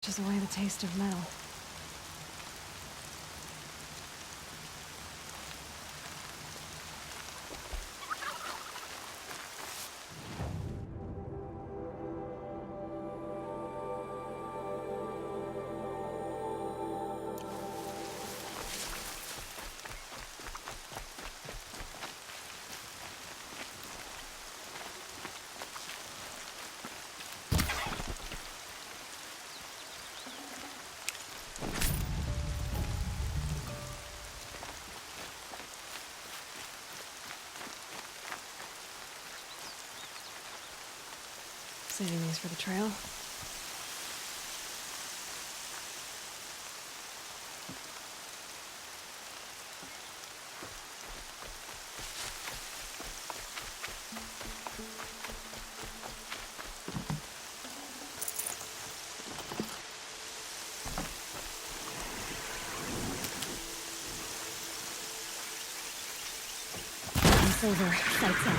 Just away the taste of metal. Saving these for the trail. It's over. Sights out.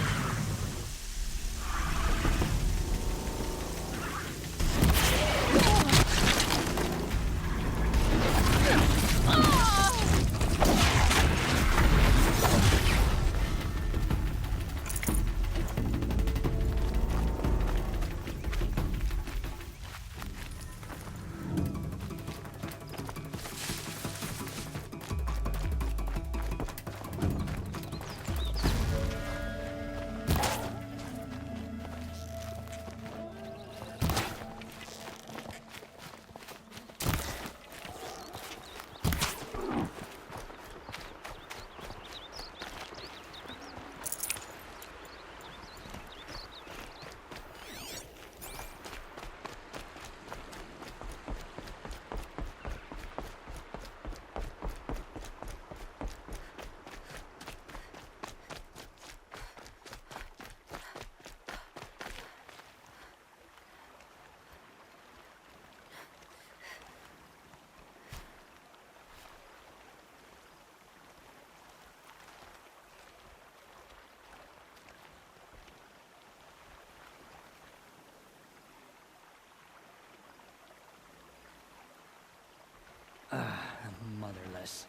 Motherless.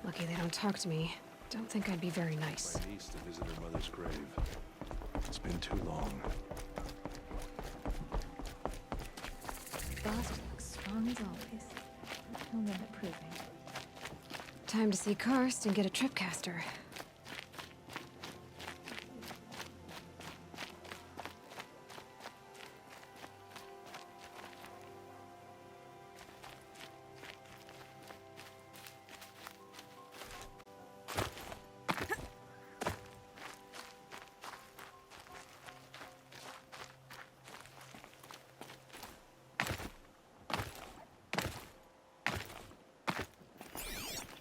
Lucky they don't talk to me. Don't think I'd be very nice. My niece to visit her mother's grave. It's been too long. Boss looks strong as always. He'll end up proving. Time to see Karst and get a tripcaster.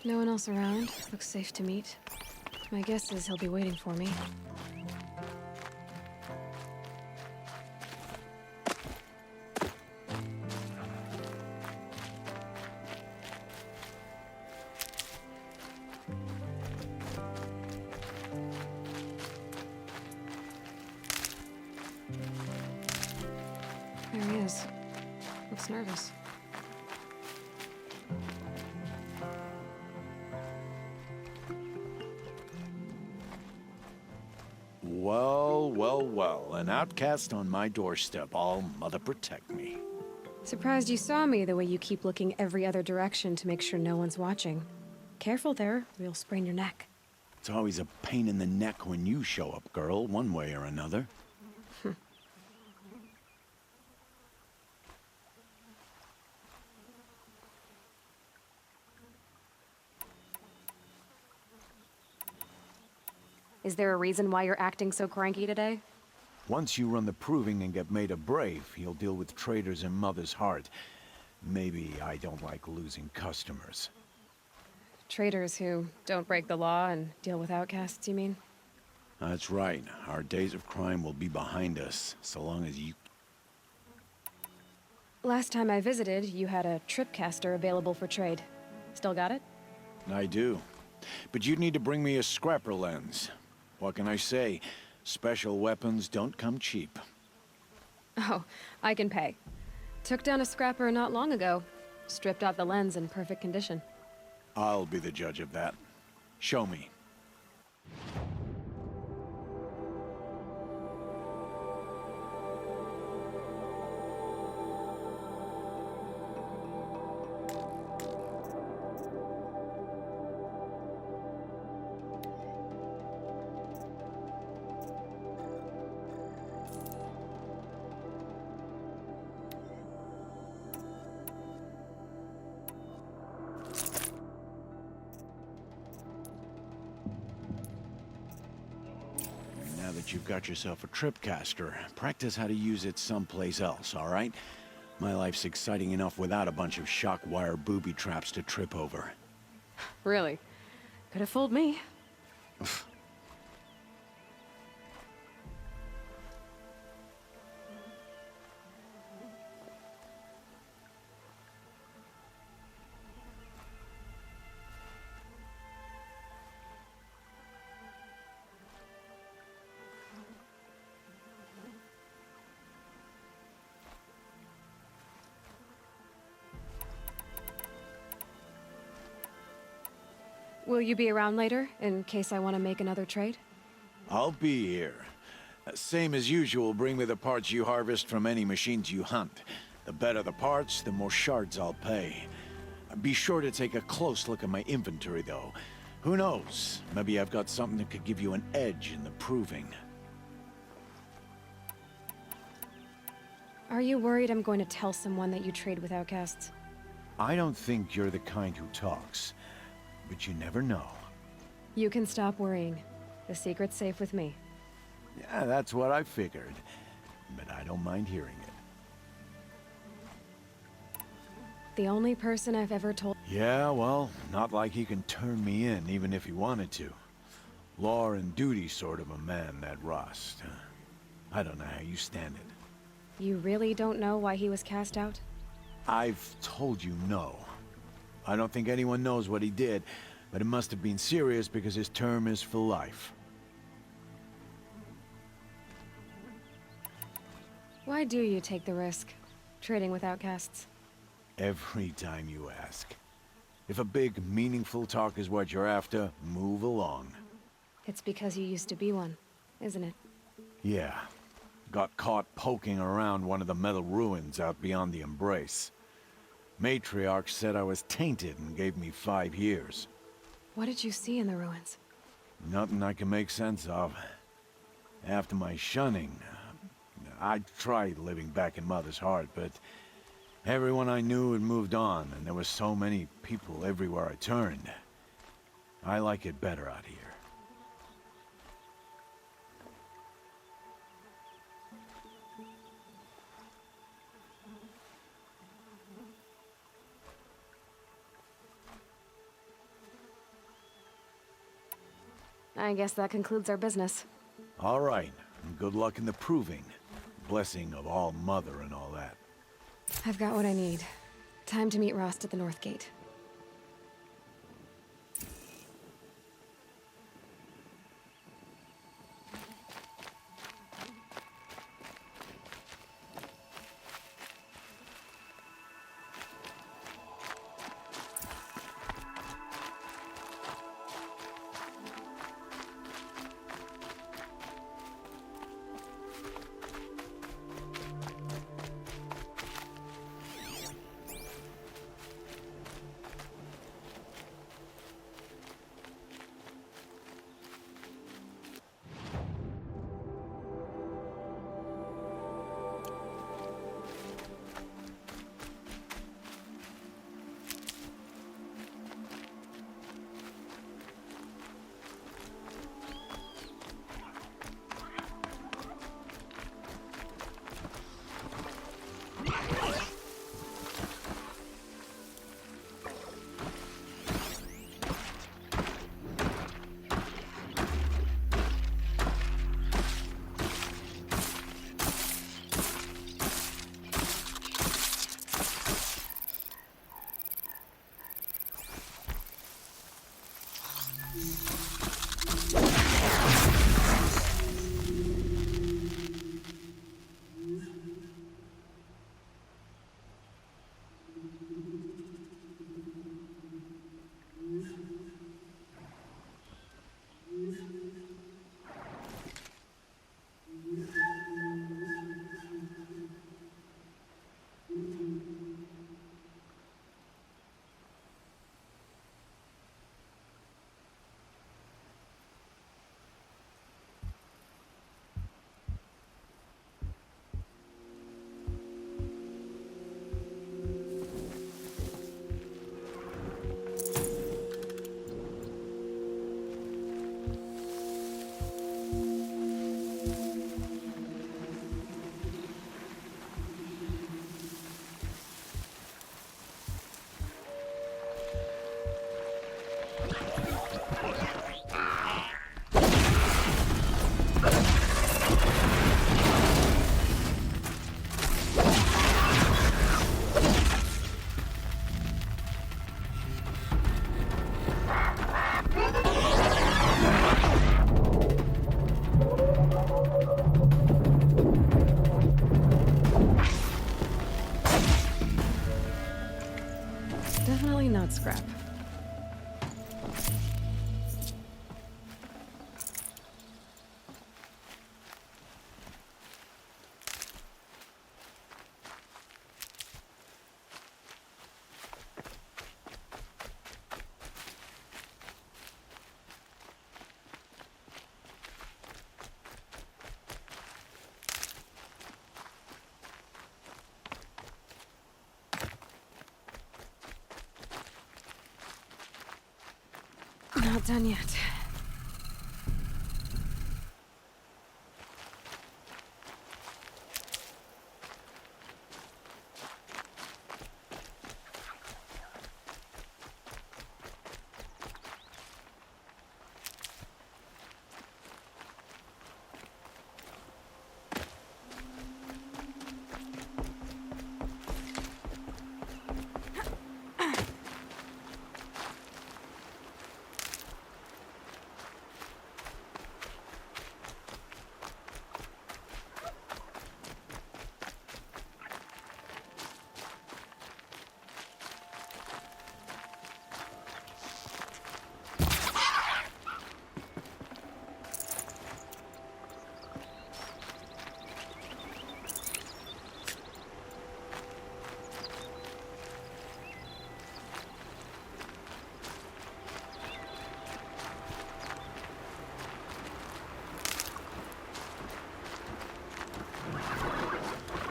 No one else around. Looks safe to meet. My guess is he'll be waiting for me. There he is. Looks nervous. Well, well, well. An outcast on my doorstep. All mother protect me. Surprised you saw me the way you keep looking every other direction to make sure no one's watching. Careful there, or you'll sprain your neck. It's always a pain in the neck when you show up, girl, one way or another. Is there a reason why you're acting so cranky today? Once you run the proving and get made a brave, you'll deal with traitors in Mother's heart. Maybe I don't like losing customers. Traitors who don't break the law and deal with outcasts, you mean? That's right. Our days of crime will be behind us, so long as you... Last time I visited, you had a tripcaster available for trade. Still got it? I do. But you'd need to bring me a scrapper lens. What can I say? Special weapons don't come cheap. Oh, I can pay. Took down a scrapper not long ago. Stripped out the lens in perfect condition. I'll be the judge of that. Show me. Now that you've got yourself a tripcaster, practice how to use it someplace else, all right? My life's exciting enough without a bunch of shock wire booby traps to trip over. Really? Could have fooled me. Will you be around later, in case I want to make another trade? I'll be here. Same as usual, bring me the parts you harvest from any machines you hunt. The better the parts, the more shards I'll pay. Be sure to take a close look at my inventory, though. Who knows? Maybe I've got something that could give you an edge in the proving. Are you worried I'm going to tell someone that you trade with outcasts? I don't think you're the kind who talks, but you never know. You can stop worrying. The secret's safe with me. Yeah, that's what I figured. But I don't mind hearing it. The only person I've ever told... Yeah, well, not like he can turn me in, even if he wanted to. Law and duty sort of a man, that Rust. I don't know how you stand it. You really don't know why he was cast out? I've told you no. I don't think anyone knows what he did, but it must have been serious because his term is for life. Why do you take the risk, trading with outcasts? Every time you ask. If a big, meaningful talk is what you're after, move along. It's because you used to be one, isn't it? Yeah. Got caught poking around one of the metal ruins out beyond the Embrace. Matriarch said I was tainted and gave me 5 years. What did you see in the ruins? Nothing I can make sense of. After my shunning, I tried living back in Mother's heart, but everyone I knew had moved on, and there were so many people everywhere I turned. I like it better out here. I guess that concludes our business. All right, and good luck in the proving. Blessing of All Mother and all that. I've got what I need. Time to meet Rost at the North Gate. scrap. Not done yet.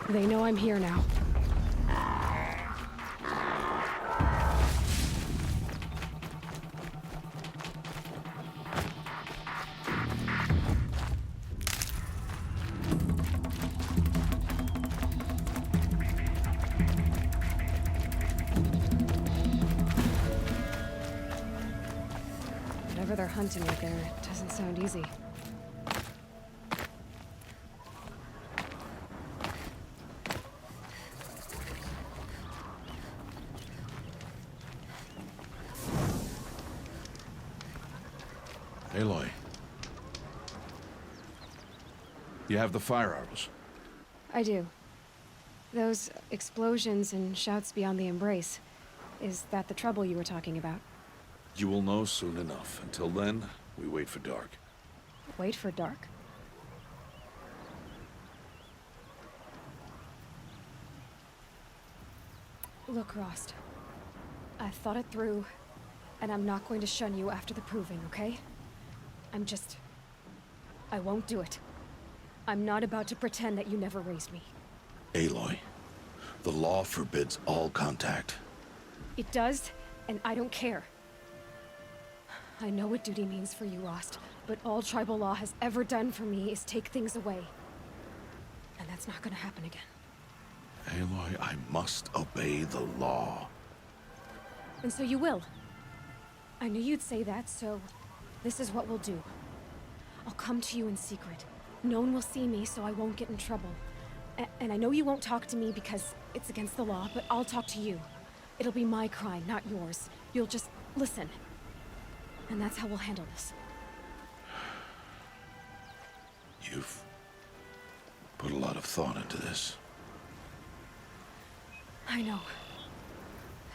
They know I'm here now. Whatever they're hunting out there, it doesn't sound easy. Aloy. You have the firearms. I do. Those explosions and shouts beyond the embrace. Is that the trouble you were talking about? You will know soon enough. Until then, we wait for dark. Wait for dark? Look, Rost. I've thought it through, and I'm not going to shun you after the proving, okay? I won't do it. I'm not about to pretend that you never raised me. Aloy, the law forbids all contact. It does, and I don't care. I know what duty means for you, Rost, but all tribal law has ever done for me is take things away. And that's not gonna happen again. Aloy, I must obey the law. And so you will. I knew you'd say that, so this is what we'll do. I'll come to you in secret. No one will see me, so I won't get in trouble. And I know you won't talk to me because it's against the law, but I'll talk to you. It'll be my crime, not yours. You'll just listen. And that's how we'll handle this. You've put a lot of thought into this. I know.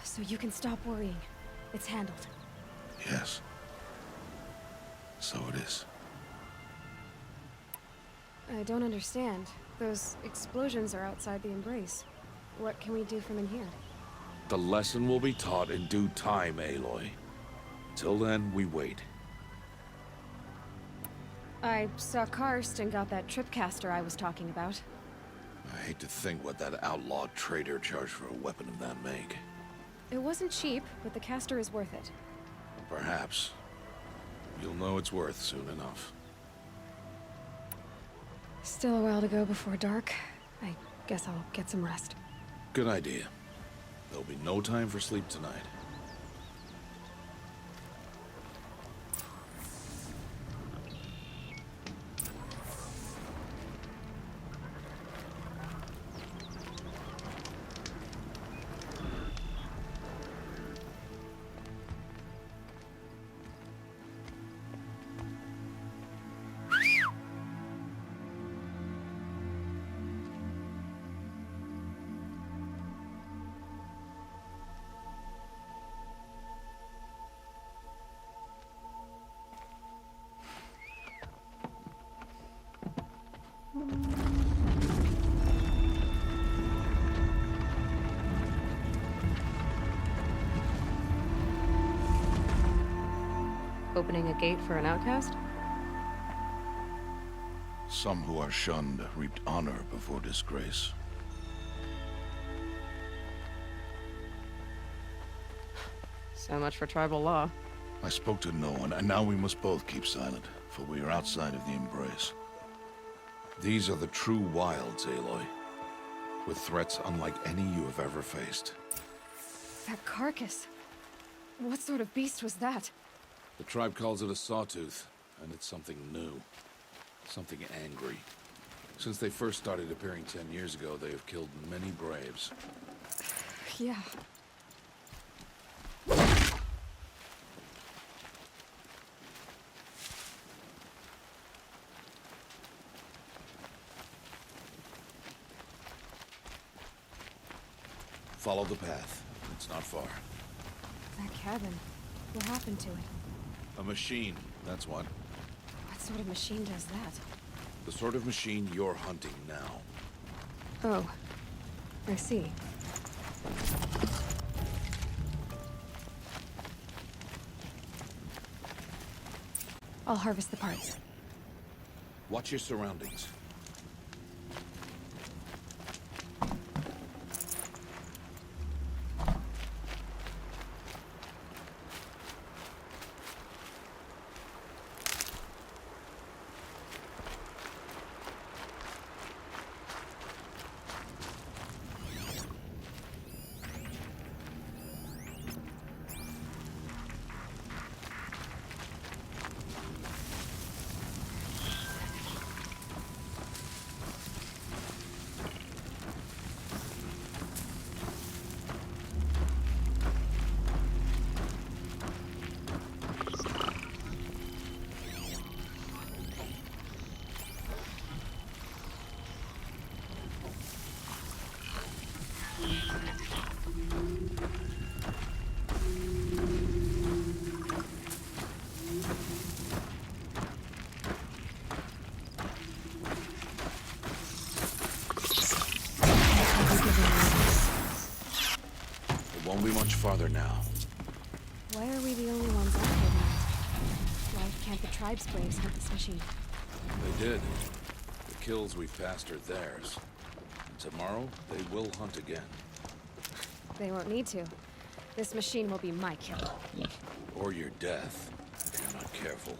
So you can stop worrying. It's handled. Yes. So it is. I don't understand. Those explosions are outside the embrace. What can we do from in here? The lesson will be taught in due time, Aloy. Till then, we wait. I saw Karst and got that tripcaster I was talking about. I hate to think what that outlawed trader charged for a weapon of that make. It wasn't cheap, but the caster is worth it. Perhaps. You'll know it's worth soon enough. Still a while to go before dark. I guess I'll get some rest. Good idea. There'll be no time for sleep tonight. Opening a gate for an outcast? Some who are shunned reaped honor before disgrace. So much for tribal law. I spoke to no one, and now we must both keep silent, for we are outside of the embrace. These are the true wilds, Aloy, with threats unlike any you have ever faced. That carcass. What sort of beast was that? The tribe calls it a sawtooth, and it's something new. Something angry. Since they first started appearing 10 years ago, they have killed many braves. Yeah. Follow the path. It's not far. That cabin. What happened to it? A machine, that's what. What sort of machine does that? The sort of machine you're hunting now. Oh. I see. I'll harvest the parts. Watch your surroundings. It won't be much farther now. Why are we the only ones out here tonight? Why can't the tribe's braves hunt this machine? They did. The kills we've passed are theirs. Tomorrow, they will hunt again. They won't need to. This machine will be my kill. Or your death, if you're not careful.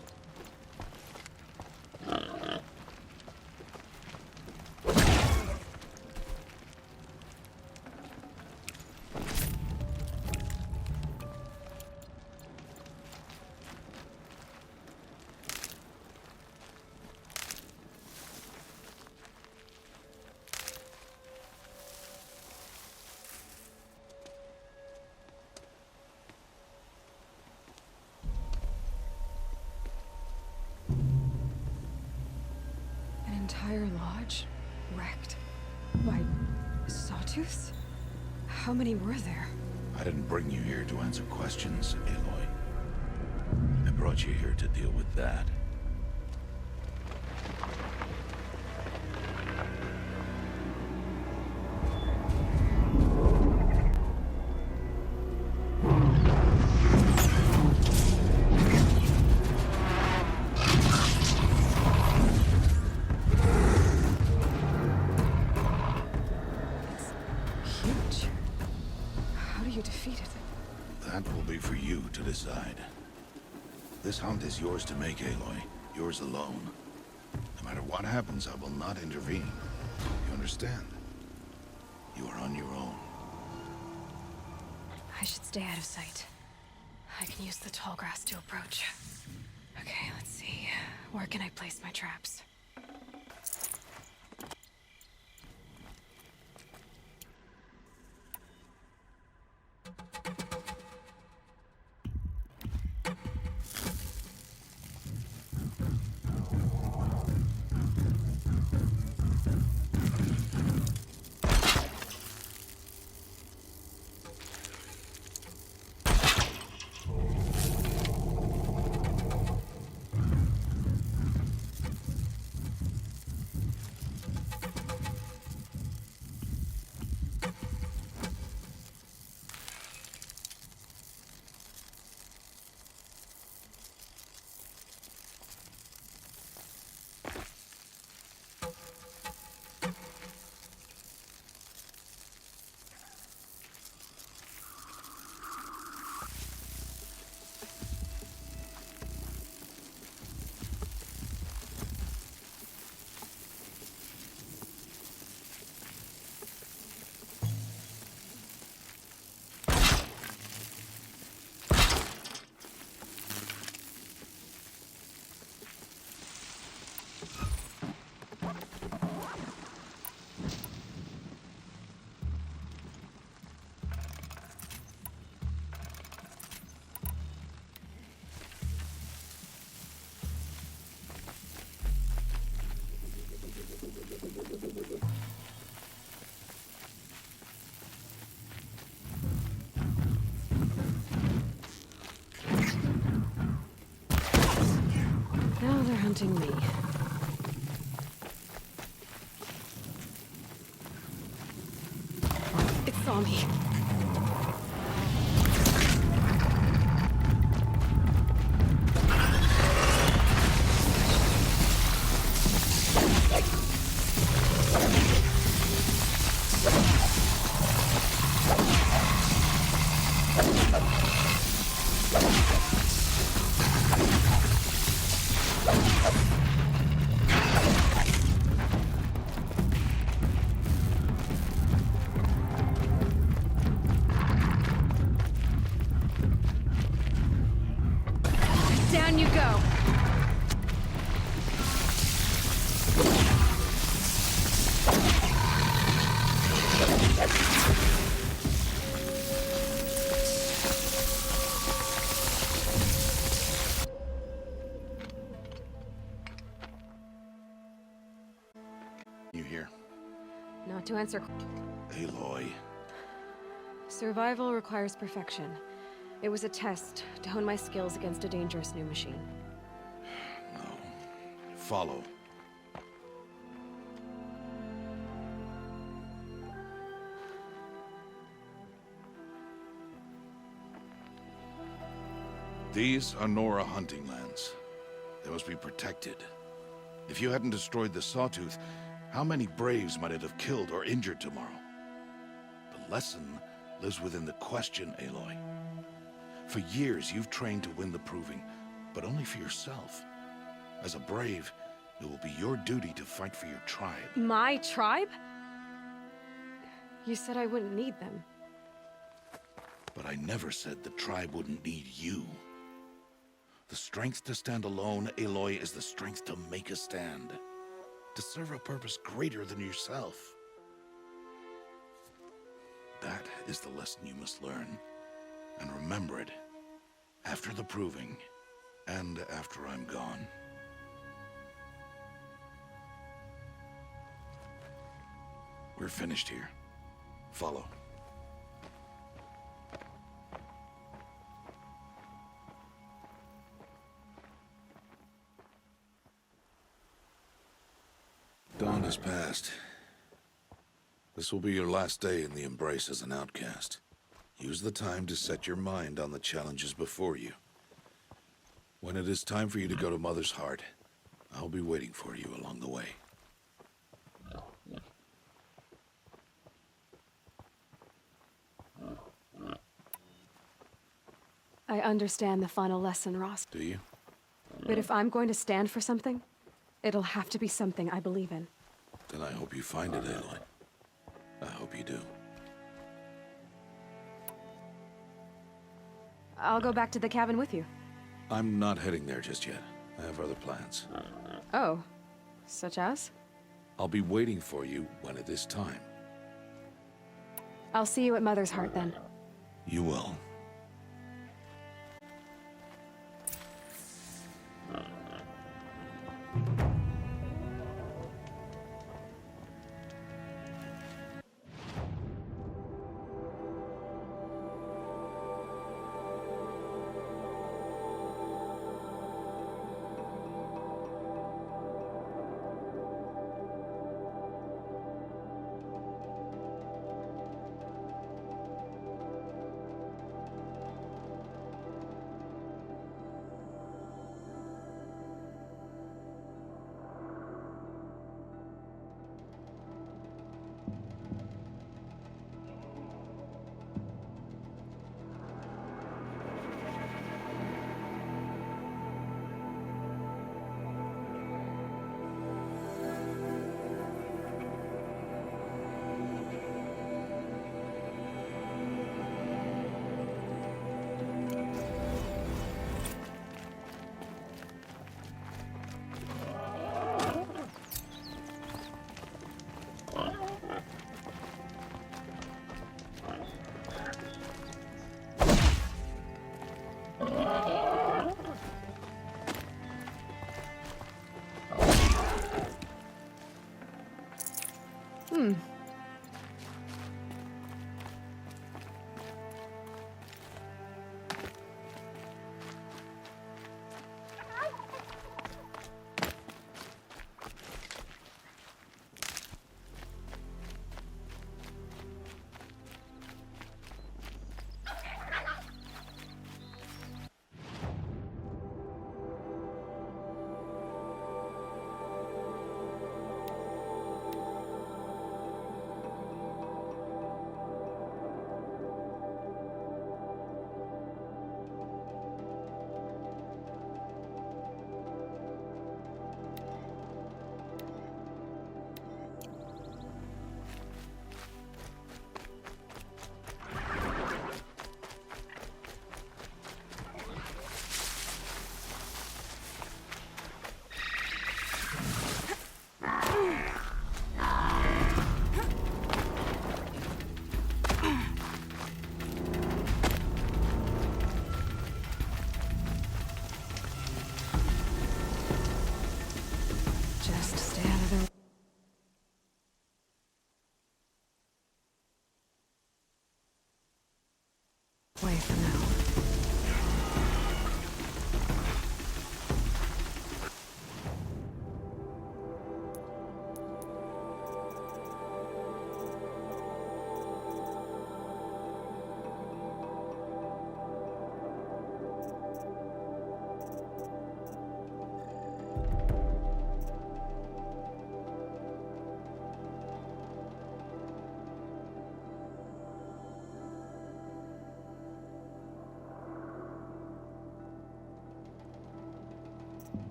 An entire lodge? Wrecked? By sawtooths? How many were there? I didn't bring you here to answer questions, Aloy. I brought you here to deal with that. Huge. How do you defeat it? That will be for you to decide. This hunt is yours to make, Aloy. Yours alone. No matter what happens, I will not intervene. You understand? You are on your own. I should stay out of sight. I can use the tall grass to approach. Okay, let's see. Where can I place my traps? Now they're hunting me. It saw me. Down you go. You here? Not to answer. Aloy. Survival requires perfection. It was a test to hone my skills against a dangerous new machine. No. Follow. These are Nora hunting lands. They must be protected. If you hadn't destroyed the Sawtooth, how many Braves might it have killed or injured tomorrow? The lesson lives within the question, Aloy. For years, you've trained to win the Proving, but only for yourself. As a Brave, it will be your duty to fight for your tribe. My tribe? You said I wouldn't need them. But I never said the tribe wouldn't need you. The strength to stand alone, Aloy, is the strength to make a stand. To serve a purpose greater than yourself. That is the lesson you must learn. And remember it. After the Proving, and after I'm gone. We're finished here. Follow. Dawn has passed. This will be your last day in the Embrace as an outcast. Use the time to set your mind on the challenges before you. When it is time for you to go to Mother's Heart, I'll be waiting for you along the way. I understand the final lesson, Ross. Do you? But if I'm going to stand for something, it'll have to be something I believe in. Then I hope you find it, Aloy. I hope you do. I'll go back to the cabin with you. I'm not heading there just yet. I have other plans. Oh, such as? I'll be waiting for you when it is time. I'll see you at Mother's Heart then. You will.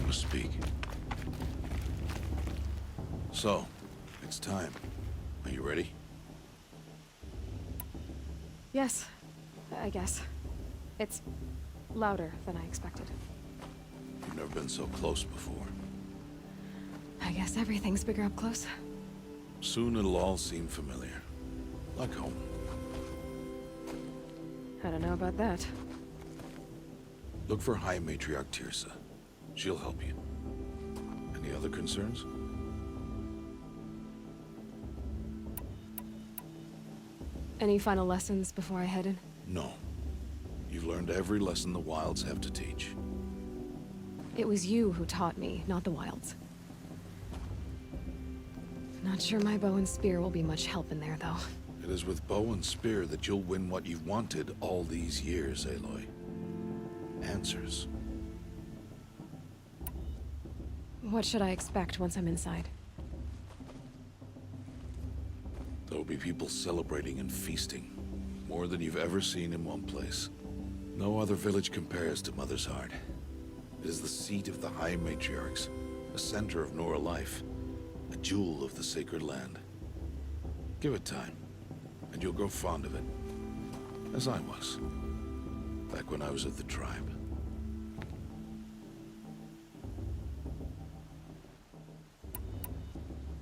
to speak. So, it's time. Are you ready? Yes, I guess. It's louder than I expected. You've never been so close before. I guess everything's bigger up close. Soon it'll all seem familiar. Like home. I don't know about that. Look for High Matriarch Tirsa. She'll help you. Any other concerns? Any final lessons before I head in? No. You've learned every lesson the Wilds have to teach. It was you who taught me, not the Wilds. Not sure my bow and spear will be much help in there, though. It is with bow and spear that you'll win what you've wanted all these years, Aloy. Answers. What should I expect once I'm inside? There'll be people celebrating and feasting. More than you've ever seen in one place. No other village compares to Mother's Heart. It is the seat of the High Matriarchs, a center of Nora life, a jewel of the sacred land. Give it time, and you'll grow fond of it. As I was, back when I was of the tribe.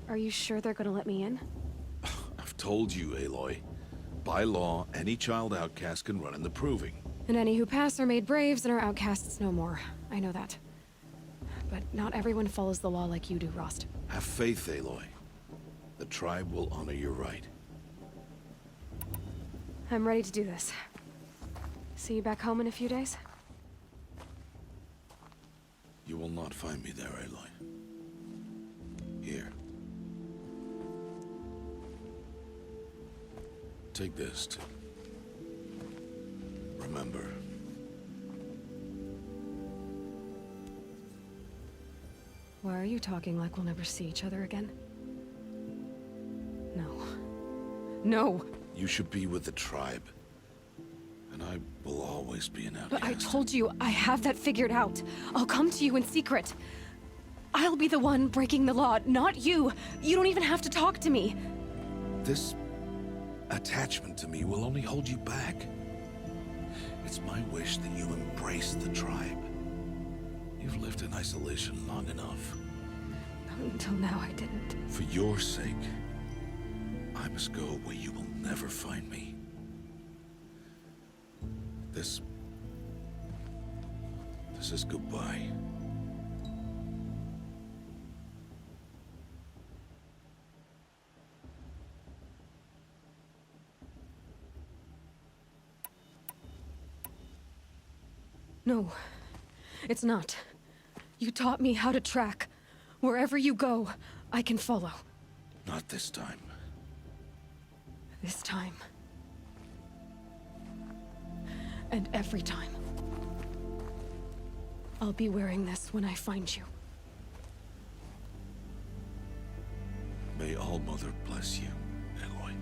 Are you sure they're gonna let me in? I've told you, Aloy. By law, any child outcast can run in the Proving. And any who pass are made braves and are outcasts no more. I know that. But not everyone follows the law like you do, Rost. Have faith, Aloy. The tribe will honor your right. I'm ready to do this. See you back home in a few days? You will not find me there, Aloy. Here. Take this to remember. Why are you talking like we'll never see each other again? No. No! You should be with the tribe. And I will always be an outcast. But I told you, I have that figured out. I'll come to you in secret. I'll be the one breaking the law, not you. You don't even have to talk to me. This attachment to me will only hold you back. It's my wish that you embrace the tribe. You've lived in isolation long enough. Until now, I didn't. For your sake, I must go where you will never find me. This is goodbye. No, it's not. You taught me how to track. Wherever you go, I can follow. Not this time. This time. And every time. I'll be wearing this when I find you. May All Mother bless you, Aloy.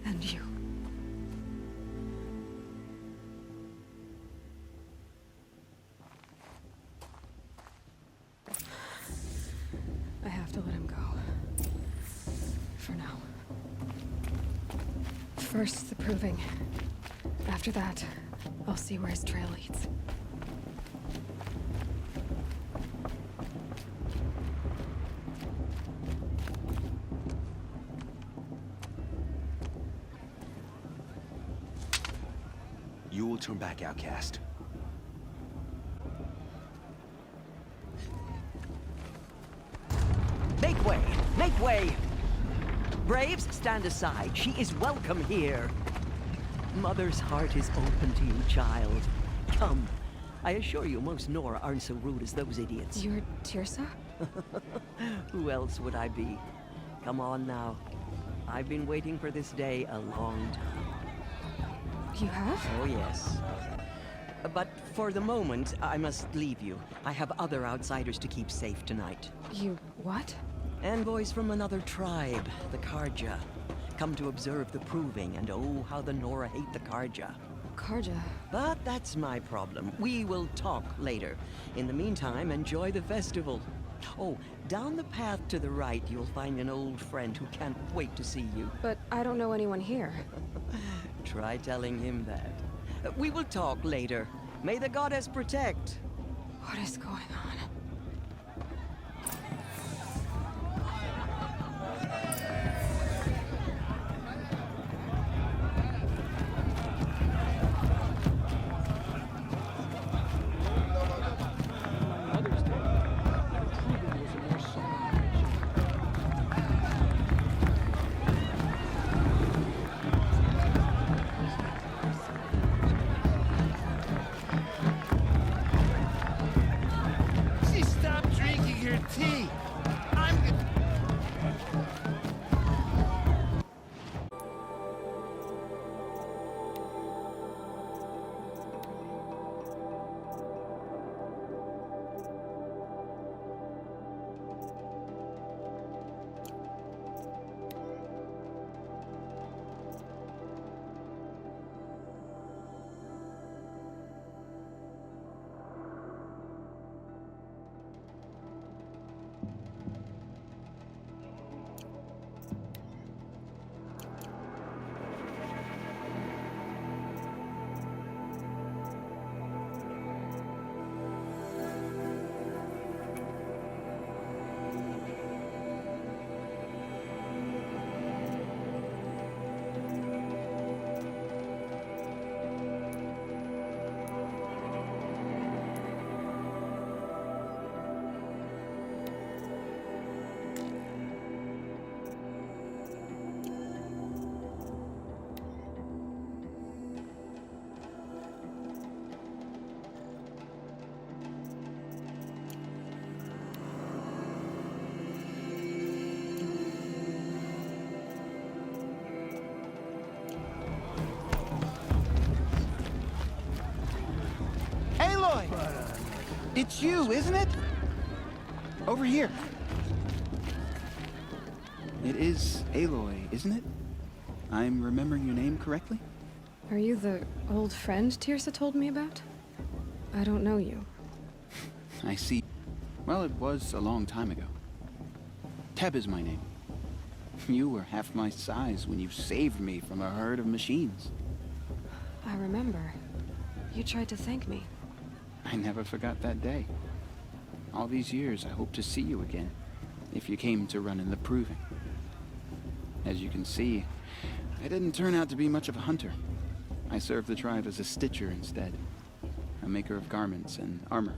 And you. I have to let him go. For now. First, the Proving. After that, I'll see where his trail leads. You will turn back, outcast. Make way! Make way! Braves, stand aside. She is welcome here. Mother's heart is open to you, child. Come. I assure you, most Nora aren't so rude as those idiots. You're Tirsa? Who else would I be? Come on now. I've been waiting for this day a long time. You have? Oh, yes. But for the moment, I must leave you. I have other outsiders to keep safe tonight. You what? Envoys from another tribe, the Karja. Come to observe the Proving, and oh, how the Nora hate the Karja. Karja. But that's my problem. We will talk later. In the meantime, enjoy the festival. Oh, down the path to the right, you'll find an old friend who can't wait to see you. But I don't know anyone here. Try telling him that. We will talk later. May the goddess protect. What is going on? She stopped drinking her tea. I'm gonna... Aloy! It's you, isn't it? Over here. It is Aloy, isn't it? I'm remembering your name correctly? Are you the old friend Tirsa told me about? I don't know you. I see. Well, it was a long time ago. Teb is my name. You were half my size when you saved me from a herd of machines. I remember. You tried to thank me. I never forgot that day. All these years, I hope to see you again, if you came to run in the proving. As you can see, I didn't turn out to be much of a hunter. I served the tribe as a stitcher instead, a maker of garments and armor.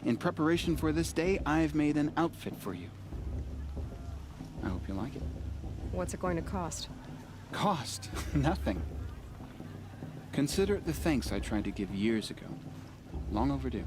In preparation for this day, I've made an outfit for you. I hope you like it. What's it going to cost? Cost? Nothing. Consider it the thanks I tried to give years ago. Long overdue.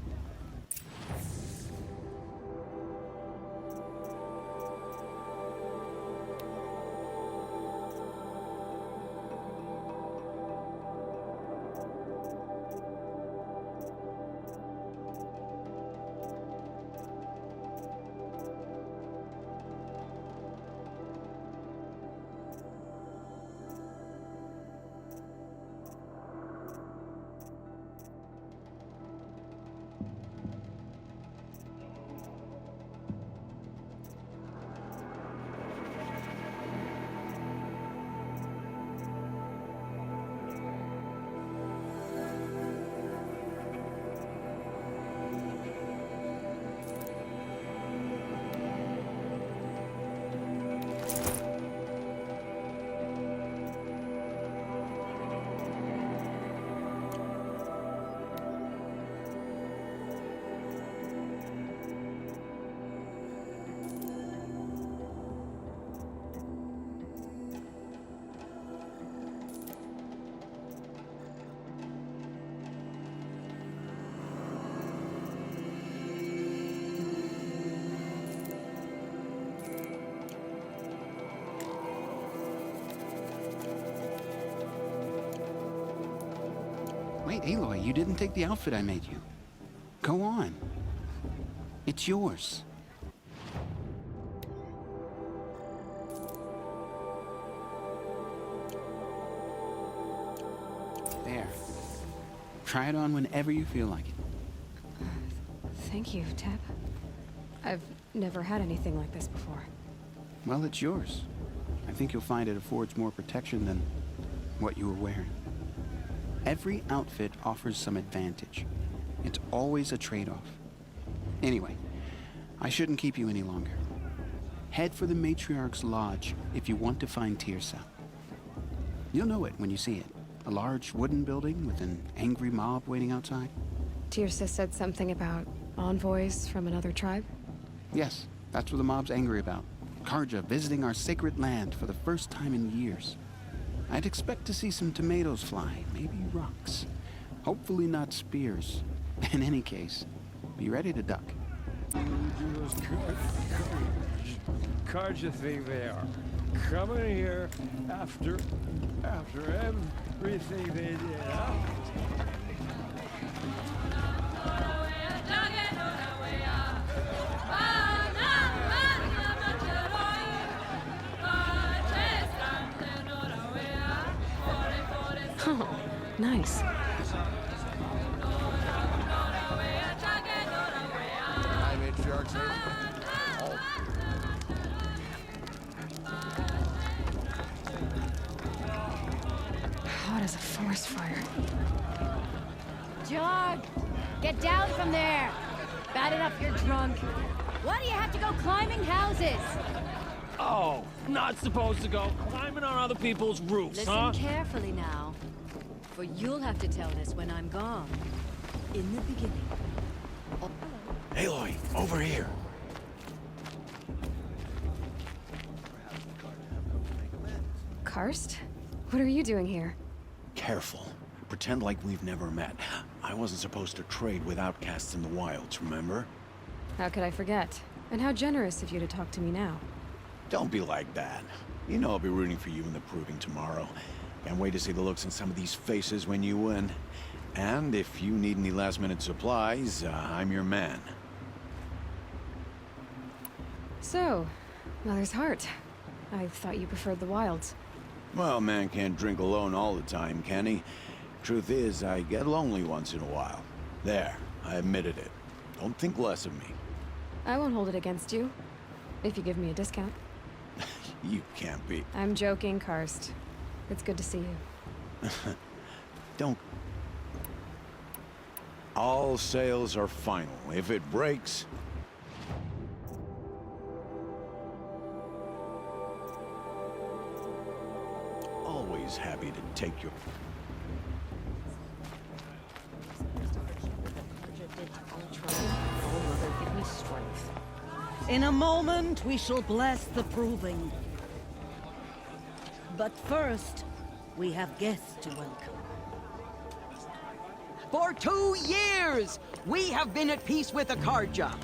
Wait, Aloy, you didn't take the outfit I made you. Go on. It's yours. There. Try it on whenever you feel like it. Thank you, Teb. I've never had anything like this before. Well, it's yours. I think you'll find it affords more protection than what you were wearing. Every outfit offers some advantage. It's always a trade-off. Anyway, I shouldn't keep you any longer. Head for the Matriarch's Lodge if you want to find Tirsa. You'll know it when you see it. A large wooden building with an angry mob waiting outside. Tirsa said something about envoys from another tribe? Yes, that's what the mob's angry about. Karja visiting our sacred land for the first time in years. I'd expect to see some tomatoes fly, maybe rocks. Hopefully not spears. In any case, be ready to duck. Cards you think they are coming here after everything they did, huh? Oh, nice. Hi, Matriarchs. Oh. Hot as a forest fire. Jog! Get down from there! Bad enough you're drunk. Why do you have to go climbing houses? Oh, not supposed to go climbing on other people's roofs, huh? Listen carefully now, for you'll have to tell this when I'm gone. In the beginning. Aloy, over here. Karst? What are you doing here? Careful. Pretend like we've never met. I wasn't supposed to trade with outcasts in the wilds, remember? How could I forget? And how generous of you to talk to me now. Don't be like that. You know I'll be rooting for you in the proving tomorrow. Can't wait to see the looks on some of these faces when you win. And if you need any last-minute supplies, I'm your man. So, Mother's Heart. I thought you preferred the wilds. Well, man can't drink alone all the time, can he? Truth is, I get lonely once in a while. There, I admitted it. Don't think less of me. I won't hold it against you. If you give me a discount. You can't be. I'm joking, Karst. It's good to see you. Don't. All sales are final. If it breaks... Always happy to take your... In a moment, we shall bless the proving. But first, we have guests to welcome. For 2 years, we have been at peace with the Karja.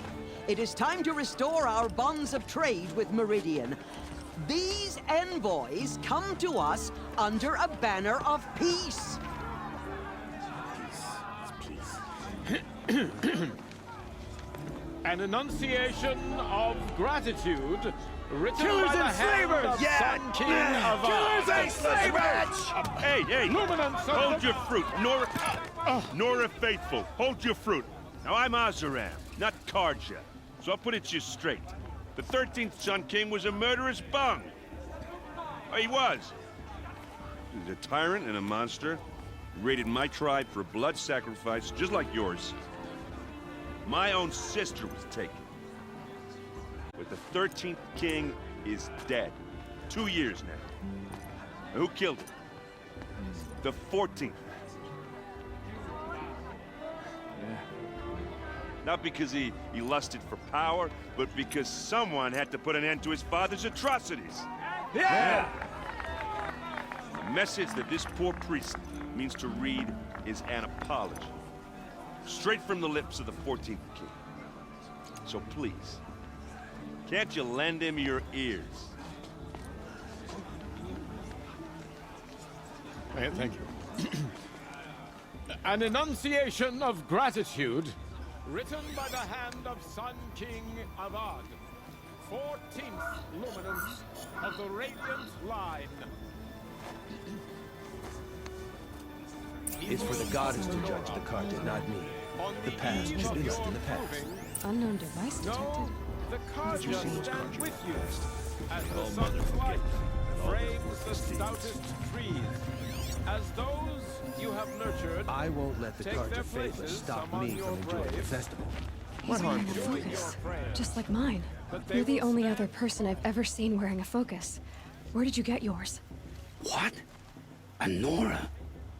It is time to restore our bonds of trade with Meridian. These envoys come to us under a banner of peace. An enunciation of gratitude written Killers by the and hand slavers! of Sun King of Killers and slavers! Hey, hey! Luminance of Hold the... your fruit, Nora Faithful. Hold your fruit. Now I'm Azaram, not Karja, so I'll put it to you straight. The 13th Sun King was a murderous bung. Oh, he was. He was a tyrant and a monster. He raided my tribe for blood sacrifice, just like yours. My own sister was taken. But the 13th king is dead. 2 years now. And who killed him? The 14th. Not because he lusted for power, but because someone had to put an end to his father's atrocities. Yeah! The message that this poor priest means to read is an apology. Straight from the lips of the 14th king. So please, can't you lend him your ears? Thank you. An enunciation of gratitude written by the hand of Sun King Avad, 14th luminance of the Radiant Line. It's for the goddess to judge the Carja, not me. The past should be left in the past. Unknown device detected. The Did you see Carja what's stand Carja with you past? as Oh, the mother, sun's forgive light me. frames the stoutest trees. As those you have nurtured, I won't let the take Carja their faithless places stop among me your from enjoying the braves. festival. He's What harm wearing a could it do? focus, prayers. just like mine. But they You're the will only stand- other person I've ever seen wearing a focus. Where did you get yours? What? A Nora?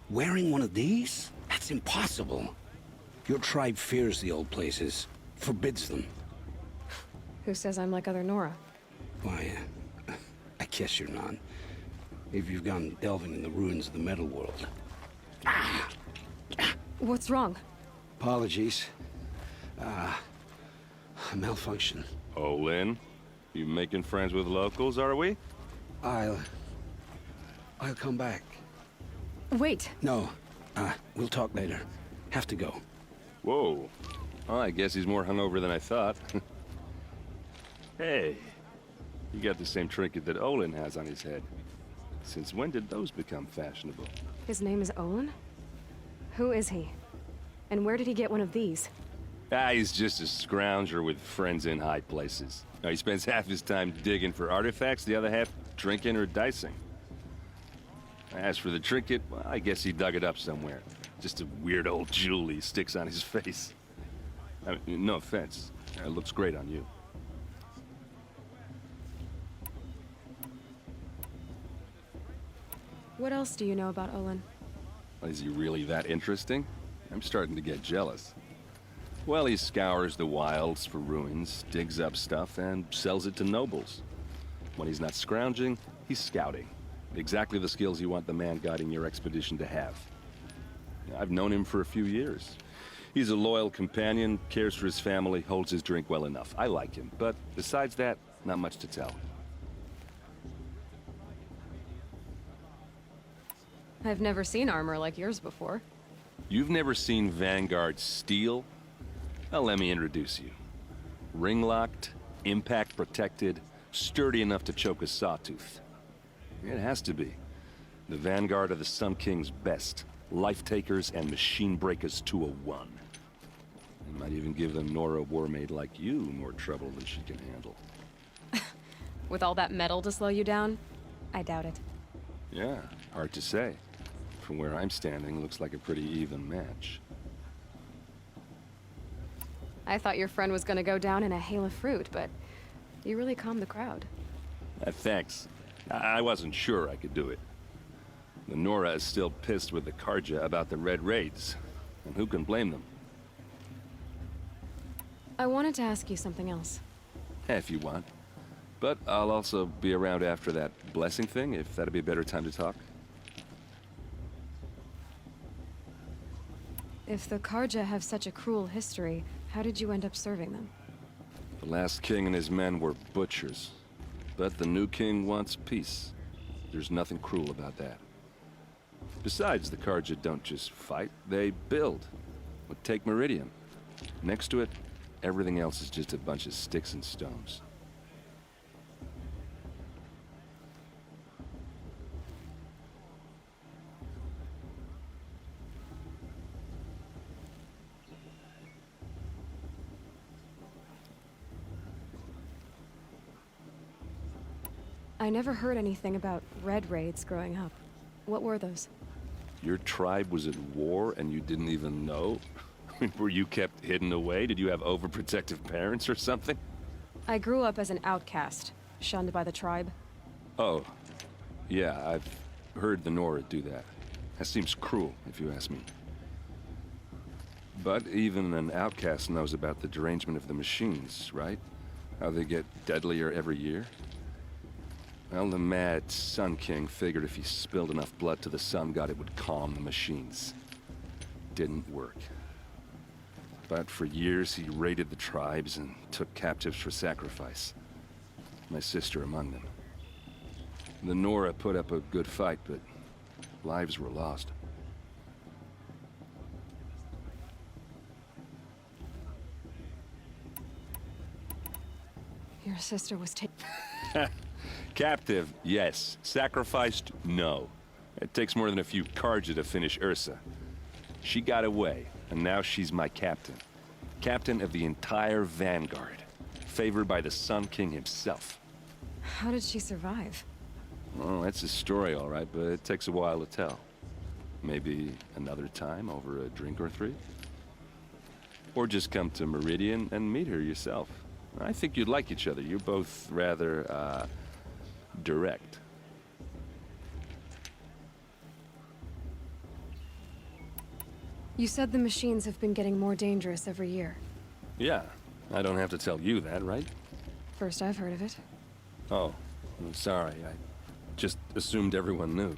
Wearing one of these? That's impossible. Your tribe fears the old places, forbids them. Who says I'm like other Nora? Why, I guess you're not. If you've gone delving in the ruins of the metal world. What's wrong? Apologies. A malfunction. Oh, Lynn? You making friends with locals, are we? I'll come back. Wait. No, we'll talk later. Have to go. Whoa. Well, I guess he's more hungover than I thought. Hey, you got the same trinket that Olin has on his head. Since when did those become fashionable? His name is Olin? Who is he? And where did he get one of these? He's just a scrounger with friends in high places. He spends half his time digging for artifacts, the other half drinking or dicing. As for the trinket, well, I guess he dug it up somewhere. Just a weird old jewel he sticks on his face. I mean, no offense. It looks great on you. What else do you know about Olin? Is he really that interesting? I'm starting to get jealous. Well, he scours the wilds for ruins, digs up stuff, and sells it to nobles. When he's not scrounging, he's scouting. Exactly the skills you want the man guiding your expedition to have. I've known him for a few years. He's a loyal companion, cares for his family, holds his drink well enough. I like him, but besides that, not much to tell. I've never seen armor like yours before. You've never seen Vanguard steel? Well, let me introduce you. Ring-locked, impact-protected, sturdy enough to choke a sawtooth. It has to be. The Vanguard of the Sun King's best. Life-takers and machine-breakers to a one. It might even give a Nora warmaid like you more trouble than she can handle. With all that metal to slow you down? I doubt it. Yeah, hard to say. From where I'm standing, looks like a pretty even match. I thought your friend was gonna go down in a hail of fruit, but you really calmed the crowd. Thanks. I wasn't sure I could do it. The Nora is still pissed with the Carja about the Red Raids, and who can blame them? I wanted to ask you something else. If you want. But I'll also be around after that blessing thing, if that'd be a better time to talk. If the Carja have such a cruel history, how did you end up serving them? The last king and his men were butchers. But the new king wants peace. There's nothing cruel about that. Besides, the Carja don't just fight, they build. Take Meridian. Next to it, everything else is just a bunch of sticks and stones. I never heard anything about Red Raids growing up. What were those? Your tribe was at war and you didn't even know? Were you kept hidden away? Did you have overprotective parents or something? I grew up as an outcast, shunned by the tribe. Oh, yeah, I've heard the Nora do that. That seems cruel, if you ask me. But even an outcast knows about the derangement of the machines, right? How they get deadlier every year? Well, the mad Sun King figured if he spilled enough blood to the Sun God, it would calm the machines. Didn't work. But for years, he raided the tribes and took captives for sacrifice. My sister among them. The Nora put up a good fight, but lives were lost. Your sister was taken. Captive, yes. Sacrificed, no. It takes more than a few Carja to finish Ursa. She got away, and now she's my captain. Captain of the entire Vanguard. Favored by the Sun King himself. How did she survive? Well, that's a story, all right, but it takes a while to tell. Maybe another time over a drink or three? Or just come to Meridian and meet her yourself. I think you'd like each other. You're both rather, direct. You said the machines have been getting more dangerous every year. Yeah, I don't have to tell you that, right? First I've heard of it. Oh, I'm sorry. I just assumed everyone knew.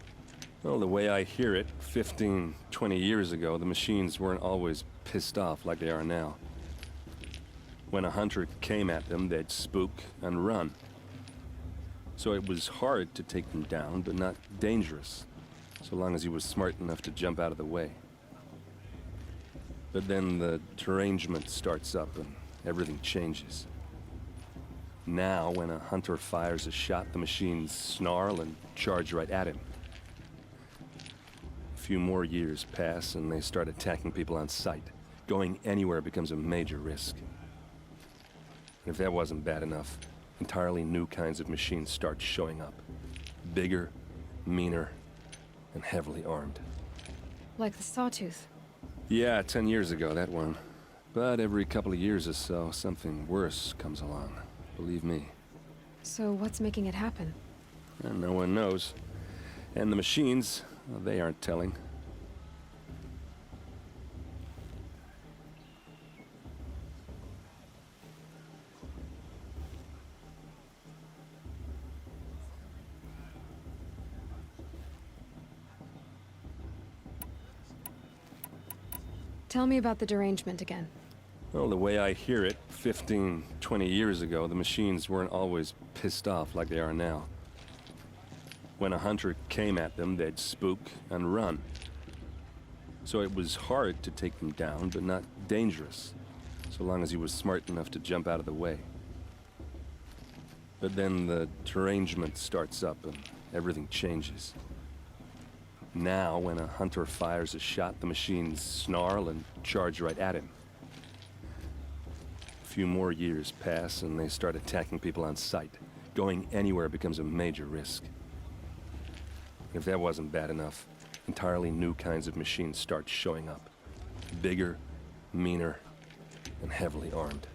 Well, the way I hear it, 15, 20 years ago, the machines weren't always pissed off like they are now. When a hunter came at them, they'd spook and run. So it was hard to take them down, but not dangerous, so long as he was smart enough to jump out of the way. But then the derangement starts up and everything changes. Now, when a hunter fires a shot, the machines snarl and charge right at him. A few more years pass and they start attacking people on sight. Going anywhere becomes a major risk. And if that wasn't bad enough, entirely new kinds of machines start showing up. Bigger, meaner, and heavily armed. Like the Sawtooth. Yeah, 10 years ago, that one. But every couple of years or so, something worse comes along. Believe me. So what's making it happen? And no one knows. And the machines, well, they aren't telling. Tell me about the derangement again. Well, the way I hear it, 15, 20 years ago, the machines weren't always pissed off like they are now. When a hunter came at them, they'd spook and run. So it was hard to take them down, but not dangerous, so long as he was smart enough to jump out of the way. But then the derangement starts up and everything changes. Now, when a hunter fires a shot, the machines snarl and charge right at him. A few more years pass and they start attacking people on sight. Going anywhere becomes a major risk. If that wasn't bad enough, entirely new kinds of machines start showing up. Bigger, meaner, and heavily armed.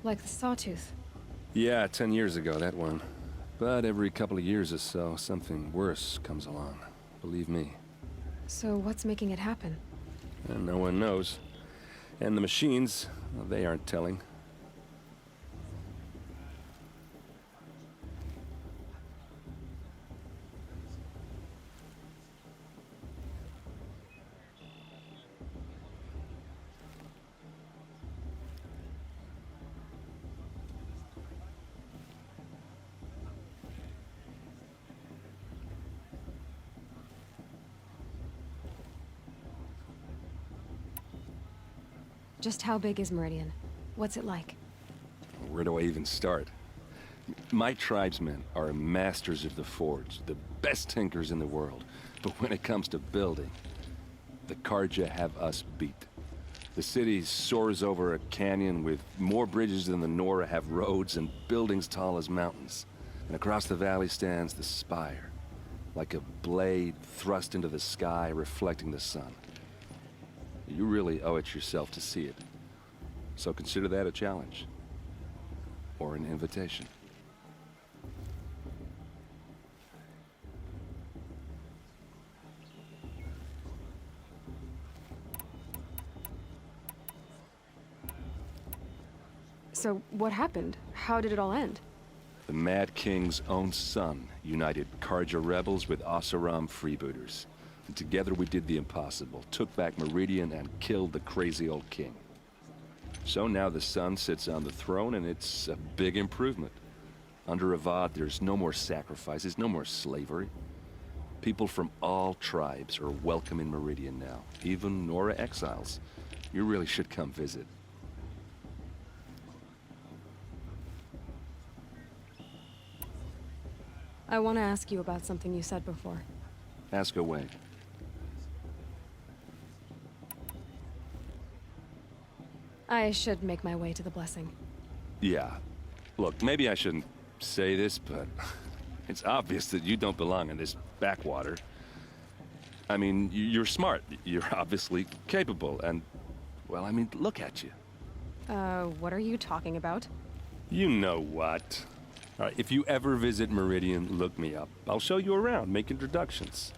Like the Sawtooth. Yeah, 10 years ago, that one. But every couple of years or so, something worse comes along. Believe me. So what's making it happen? And no one knows. And the machines, well, they aren't telling. Just how big is Meridian? What's it like? Where do I even start? My tribesmen are masters of the forge, the best tinkers in the world. But when it comes to building, the Carja have us beat. The city soars over a canyon with more bridges than the Nora have roads and buildings tall as mountains. And across the valley stands the spire, like a blade thrust into the sky reflecting the sun. You really owe it yourself to see it. So consider that a challenge. Or an invitation. So what happened? How did it all end? The Mad King's own son united Carja rebels with Oseram freebooters. And together we did the impossible, took back Meridian and killed the crazy old king. So now the son sits on the throne and it's a big improvement. Under Avad, there's no more sacrifices, no more slavery. People from all tribes are welcome in Meridian now, even Nora exiles. You really should come visit. I want to ask you about something you said before. Ask away. I should make my way to the blessing. Yeah. Look, maybe I shouldn't say this, but it's obvious that you don't belong in this backwater. I mean, you're smart. You're obviously capable, and, well, I mean, look at you. What are you talking about? You know what. All right, if you ever visit Meridian, look me up. I'll show you around, make introductions.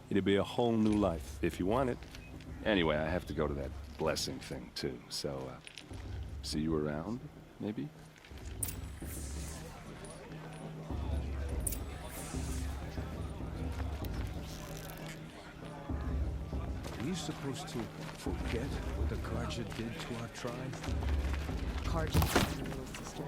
It'll be a whole new life, if you want it. Anyway, I have to go to that blessing thing, too, so, see you around, maybe? Are you supposed to forget what the Carja did to our tribe? Carja, little sister.